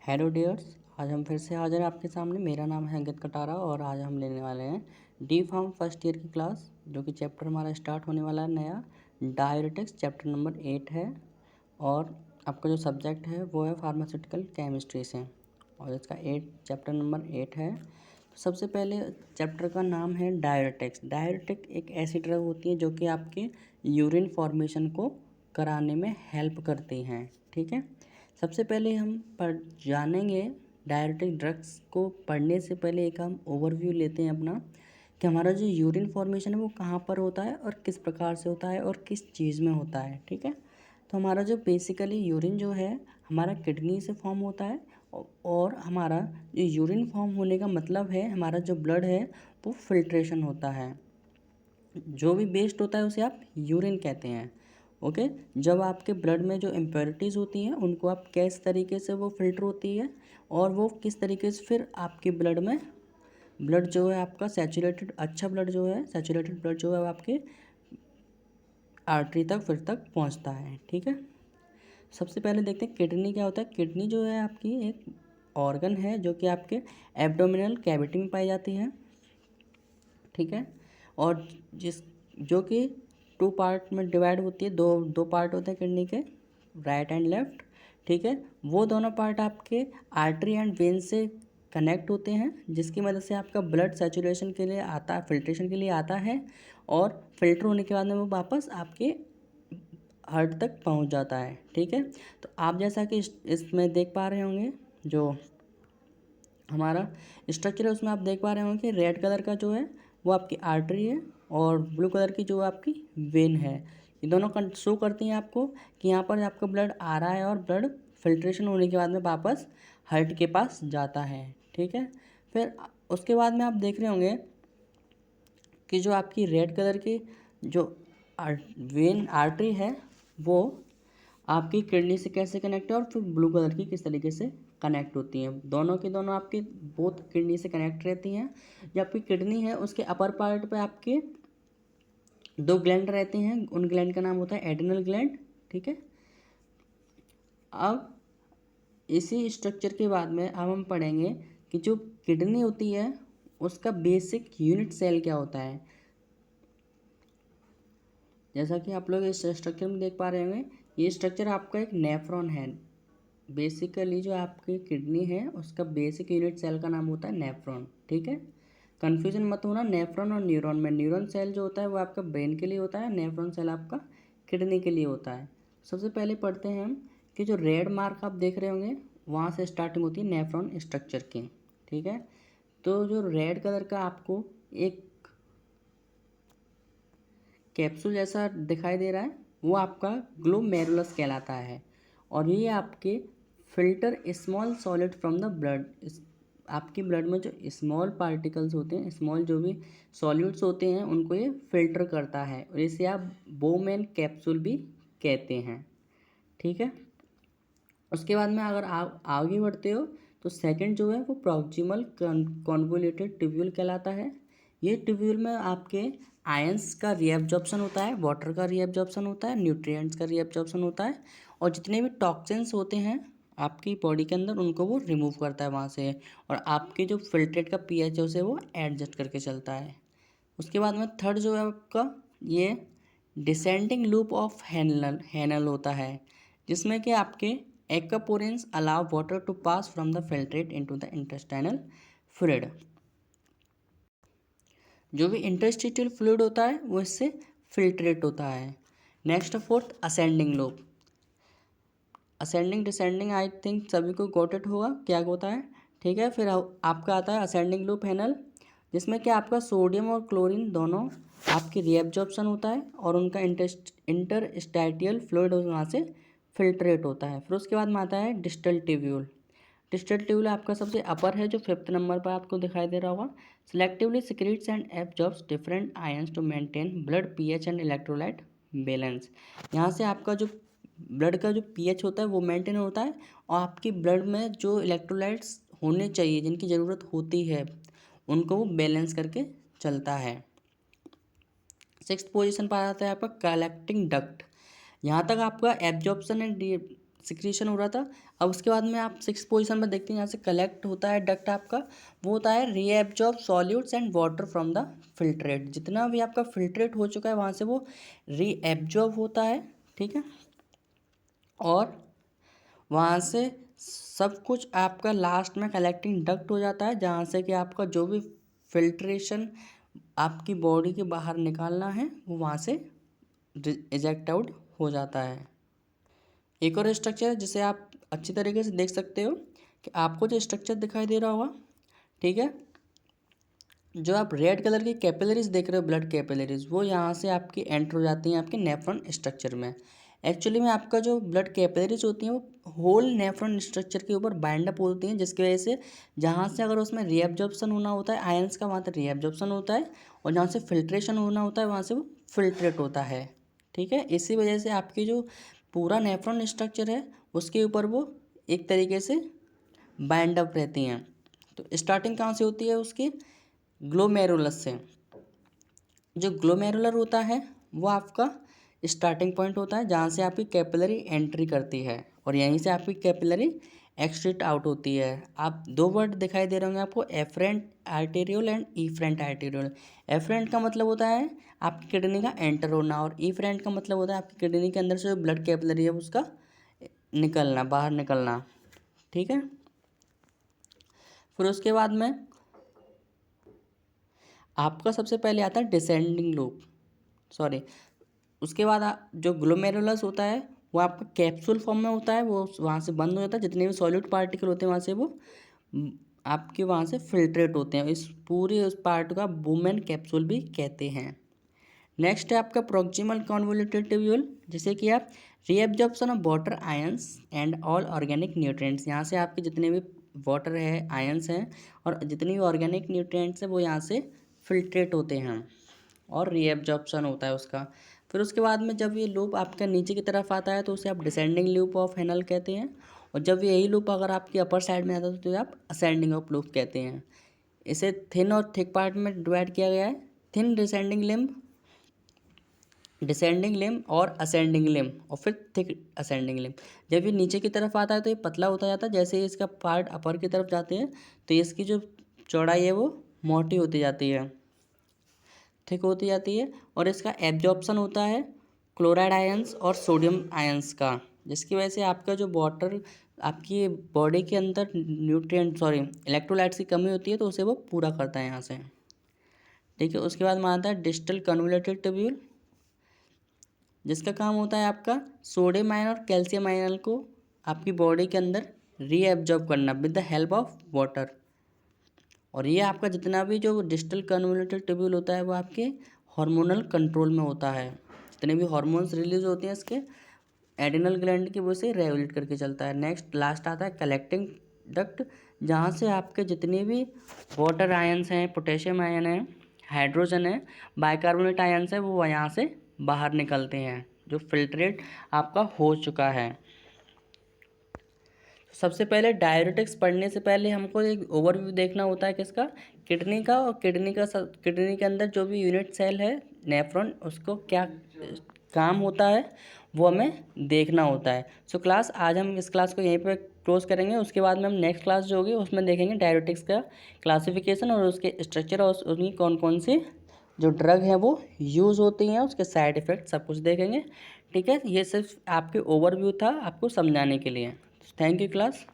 Hello dears, आज हम फिर से हाजिर हैं आपके सामने। मेरा नाम है अंकित कटारा और आज हम लेने वाले हैं डी फार्म फर्स्ट ईयर की क्लास, जो कि चैप्टर हमारा स्टार्ट होने वाला है नया। डायरेटिक्स चैप्टर नंबर 8 है और आपका जो सब्जेक्ट है वो है फार्मास्यूटिकल केमिस्ट्री से, और इसका चैप्टर नंबर 8 है। तो सबसे पहले चैप्टर का नाम है डायरेटिक्स। डायरेटिक एक ऐसी ड्रग होती है जो कि आपके यूरिन फॉर्मेशन को कराने में हेल्प करती हैं। ठीक है, सबसे पहले हम जानेंगे डायरेटिक ड्रग्स को। पढ़ने से पहले एक हम ओवरव्यू लेते हैं अपना, कि हमारा जो यूरिन फॉर्मेशन है वो कहाँ पर होता है और किस प्रकार से होता है और किस चीज़ में होता है। ठीक है, तो हमारा जो बेसिकली यूरिन जो है हमारा किडनी से फॉर्म होता है, और हमारा जो यूरिन फॉर्म होने का मतलब है हमारा जो ब्लड है वो फिल्ट्रेशन होता है। जो भी वेस्ट होता है उसे आप यूरिन कहते हैं। ओके, जब आपके ब्लड में जो इम्प्योरिटीज़ होती हैं उनको आप किस तरीके से वो फिल्टर होती है, और वो किस तरीके से फिर आपके ब्लड में ब्लड जो है आपका सैचुरेटेड, अच्छा ब्लड जो है सैचुरेटेड ब्लड जो है वो आपके आर्टरी तक फिर तक पहुंचता है। ठीक है, सबसे पहले देखते हैं किडनी क्या होता है। किडनी जो है आपकी एक ऑर्गन है जो कि आपके एब्डोमिनल कैविटी में पाई जाती है। ठीक है, और जो कि 2 पार्ट में डिवाइड होती है। दो दो पार्ट होते हैं किडनी के, राइट एंड लेफ्ट। ठीक है, वो दोनों पार्ट आपके आर्टरी एंड वेन से कनेक्ट होते हैं, जिसकी मदद से आपका ब्लड सैचुरेशन के लिए आता है, फिल्ट्रेशन के लिए आता है, और फिल्टर होने के बाद में वो वापस आपके हार्ट तक पहुंच जाता है। ठीक है, तो आप जैसा कि इसमें देख पा रहे होंगे, जो हमारा स्ट्रक्चर है उसमें आप देख पा रहे होंगे कि रेड कलर का जो है वो आपकी आर्टरी है, और ब्लू कलर की जो आपकी वेन है। ये दोनों शो करती हैं आपको कि यहाँ पर आपका ब्लड आ रहा है और ब्लड फिल्ट्रेशन होने के बाद में वापस हार्ट के पास जाता है। ठीक है, फिर उसके बाद में आप देख रहे होंगे कि जो आपकी रेड कलर की जो वेन आर्टरी है वो आपकी किडनी से कैसे कनेक्ट है, और फिर ब्लू कलर की किस तरीके से कनेक्ट होती हैं। दोनों की दोनों आपकी बोथ किडनी से कनेक्ट रहती हैं। जो आपकी किडनी है उसके अपर पार्ट पे आपके 2 ग्लैंड रहते हैं, उन ग्लैंड का नाम होता है एड्रिनल ग्लैंड। ठीक है, अब इसी स्ट्रक्चर के बाद में अब हम पढ़ेंगे कि जो किडनी होती है उसका बेसिक यूनिट सेल क्या होता है। जैसा कि आप लोग इस स्ट्रक्चर में देख पा रहे होंगे, ये स्ट्रक्चर आपका एक नेफ्रॉन है। बेसिकली जो आपकी किडनी है उसका बेसिक यूनिट सेल का नाम होता है नेफ्रॉन। ठीक है, कन्फ्यूजन मत होना नेफ्रॉन और न्यूरॉन में। न्यूरॉन सेल जो होता है वो आपका ब्रेन के लिए होता है, नेफ्रॉन सेल आपका किडनी के लिए होता है। सबसे पहले पढ़ते हैं हम कि जो रेड मार्क आप देख रहे होंगे वहाँ से स्टार्टिंग होती है नेफ्रॉन स्ट्रक्चर की। ठीक है, तो जो रेड कलर का आपको एक कैप्सूल जैसा दिखाई दे रहा है वो आपका ग्लोमेरुलस कहलाता है, और ये आपके filter small solid from the blood. आपकी ब्लड में जो स्मॉल पार्टिकल्स होते हैं, स्मॉल जो भी सॉल्यूट्स होते हैं उनको ये फिल्टर करता है, और इसे आप बोमेन कैप्सूल भी कहते हैं। ठीक है, उसके बाद में अगर आप आगे बढ़ते हो तो सेकंड जो है वो प्रॉक्सिमल कॉन्वोल्यूटेड ट्यूब्यूल कहलाता है। ये ट्यूब्यूल में आपके आयंस का रीएब्जॉर्प्शन होता है, वाटर का रीएब्जॉर्प्शन होता है, न्यूट्रिएंट्स का रीएब्जॉर्प्शन होता है, और जितने भी टॉक्सिन्स होते हैं आपकी बॉडी के अंदर उनको वो रिमूव करता है वहाँ से, और आपके जो फिल्ट्रेट का पीएच है उसे वो एडजस्ट करके चलता है। उसके बाद में थर्ड जो है आपका ये डिसेंडिंग लूप ऑफ हैनल होता है, जिसमें कि आपके aquaporins allow water to pass from the filtrate into the intestinal fluid. जो भी इंटरस्टिशियल फ्लूइड होता है वो इससे फिल्ट्रेट होता है। Next fourth ascending loop. Ascending descending I think सभी को गॉट इट होगा क्या होता है। ठीक है, फिर आपका आता है असेंडिंग लूप हैनल, जिसमें कि आपका सोडियम और क्लोरीन दोनों आपकी रीएब्जॉर्प्शन होता है, और उनका इंटरस्टाइटियल फ्लूइड वहाँ से फिल्ट्रेट होता है। फिर उसके बाद में आता है डिस्टल ट्यूब्यूल। डिस्टल ट्यूब्यूल आपका सबसे अपर है जो 5th नंबर पर आपको दिखाई दे रहा होगा। Selectively secretes and absorbs different ions to maintain blood pH and electrolyte balance. यहाँ से आपका जो ब्लड का जो पीएच होता है वो मेंटेन होता है, और आपकी ब्लड में जो इलेक्ट्रोलाइट्स होने चाहिए जिनकी ज़रूरत होती है उनको वो बैलेंस करके चलता है। 6th पोजीशन पर आता है आपका कलेक्टिंग डक्ट। यहाँ तक आपका एब्जॉर्प्शन एंड सिक्रीशन हो रहा था। अब उसके बाद में आप 6 पोजीशन में देखते हैं, यहाँ से कलेक्ट होता है डक्ट आपका, वो होता है reabsorb solutes and water from the filtrate. जितना भी आपका फिल्ट्रेट हो चुका है वहाँ से वो रीएब्जॉर्ब होता है, ठीक है। और वहाँ से सब कुछ आपका लास्ट में कलेक्टिंग डक्ट हो जाता है, जहाँ से कि आपका जो भी फिल्ट्रेशन आपकी बॉडी के बाहर निकालना है वो वहाँ से इजेक्ट आउट हो जाता है। एक और स्ट्रक्चर है जिसे आप अच्छी तरीके से देख सकते हो कि आपको जो स्ट्रक्चर दिखाई दे रहा होगा, ठीक है, जो आप रेड कलर की कैपिलरीज देख रहे हो, ब्लड कैपिलरीज, वो यहाँ से आपकी एंटर हो जाती हैं आपके नेफ्रॉन स्ट्रक्चर में। एक्चुअली में आपका जो ब्लड कैपिलरीज होती हैं वो होल नेफ्रॉन स्ट्रक्चर के ऊपर बाइंड अप होती हैं, जिसकी वजह से जहाँ से अगर उसमें रीएब्जॉर्प्शन होना होता है आयंस का, वहाँ तक रीएब्जॉर्प्शन होता है, और जहाँ से फिल्ट्रेशन होना होता है वहाँ से वो फिल्ट्रेट होता है, ठीक है। इसी वजह से आपकी जो पूरा नेफ्रॉन स्ट्रक्चर है उसके ऊपर वो एक तरीके से बाइंड अप रहती हैं। तो स्टार्टिंग कहाँ से होती है उसकी? ग्लोमेरुलस से। जो ग्लोमेरुलर होता है वो आपका स्टार्टिंग पॉइंट होता है, जहाँ से आपकी कैपिलरी एंट्री करती है और यहीं से आपकी कैपिलरी एक्सट्रीट आउट होती है। आप दो वर्ड दिखाई दे रहे होंगे आपको, afferent arteriole and efferent arteriole. Afferent का मतलब होता है आपकी किडनी का एंटर होना, और ईफ्रेंट का मतलब होता है आपकी किडनी के अंदर से जो ब्लड कैपिलरी है उसका निकलना, बाहर निकलना, ठीक है। फिर उसके बाद में आपका सबसे पहले आता है डिसेंडिंग लूप, सॉरी, उसके बाद जो ग्लोमेरुलस होता है वो आपका कैप्सूल फॉर्म में होता है, वो वहाँ से बंद हो जाता है, जितने भी सॉलिड पार्टिकल होते हैं वहाँ से वो आपके वहाँ से फिल्ट्रेट होते हैं। इस पूरे उस पार्ट का वुमेन कैप्सूल भी कहते हैं। नेक्स्ट है आपका प्रॉक्सिमल कॉन्वोल्यूटेड ट्यूब्यूल, जिसे कि आप reabsorption of water ions and all organic nutrients, यहाँ से आपके जितने भी वाटर है, आयंस हैं और जितनी भी ऑर्गेनिक न्यूट्रिएंट्स हैं वो यहाँ से फिल्ट्रेट होते हैं और रीएब्जॉर्प्शन होता है उसका। फिर उसके बाद में जब ये लूप आपका नीचे की तरफ आता है तो उसे आप डिसेंडिंग लूप ऑफ हेनल कहते हैं, और जब यही लूप अगर आपकी अपर साइड में आता है तो आप असेंडिंग ऑफ लूप कहते हैं। इसे थिन और थिक पार्ट में डिवाइड किया गया है, थिन डिसेंडिंग लिम्ब और असेंडिंग लिम्ब, और फिर थिक असेंडिंग लिम्ब। जब ये नीचे की तरफ आता है तो ये पतला होता जाता है, जैसे ही इसका पार्ट अपर की तरफ जाते हैं तो इसकी जो चौड़ाई है वो मोटी होती जाती है, थिक होती जाती है, और इसका एब्जॉर्प्शन होता है क्लोराइड आयंस और सोडियम आयंस का, जिसकी वजह से आपका जो वाटर आपकी बॉडी के अंदर इलेक्ट्रोलाइट्स की कमी होती है तो उसे वो पूरा करता है यहाँ से, ठीक है। उसके बाद में आता है डिस्टल कन्वोल्यूटेड ट्यूब्यूल, जिसका काम होता है आपका सोडियम आयन और कैल्शियम आयन को आपकी बॉडी के अंदर रीएब्जॉर्ब करना with the help of water. और ये आपका जितना भी जो डिस्टल कन्वोल्यूटेड ट्यूब्यूल होता है वो आपके हार्मोनल कंट्रोल में होता है, जितने भी हार्मोन्स रिलीज होते हैं इसके एडिनल ग्लैंड की वजह से रेगुलेट करके चलता है। नेक्स्ट लास्ट आता है कलेक्टिंग डक्ट, जहाँ से आपके जितने भी वाटर आयंस हैं, पोटेशियम आयन है, हाइड्रोजन है, बाइकार्बोनेट आयंस है, वो यहाँ से बाहर निकलते हैं जो फिल्ट्रेट आपका हो चुका है। सबसे पहले डायरेटिक्स पढ़ने से पहले हमको एक ओवरव्यू देखना होता है किसका? किडनी का, और किडनी के अंदर जो भी यूनिट सेल है नेफ्रॉन, उसको क्या काम होता है वो हमें देखना होता है। सो क्लास आज हम इस क्लास को यहीं पे क्लोज करेंगे। उसके बाद में हम नेक्स्ट क्लास जो होगी उसमें देखेंगे डायरेटिक्स का क्लासिफिकेशन और उसके स्ट्रक्चर और उनकी कौन कौन सी जो ड्रग हैं वो यूज़ होती हैं, उसके साइड इफ़ेक्ट सब कुछ देखेंगे, ठीक है। ये सिर्फ आपके ओवरव्यू था आपको समझाने के लिए। Thank you class.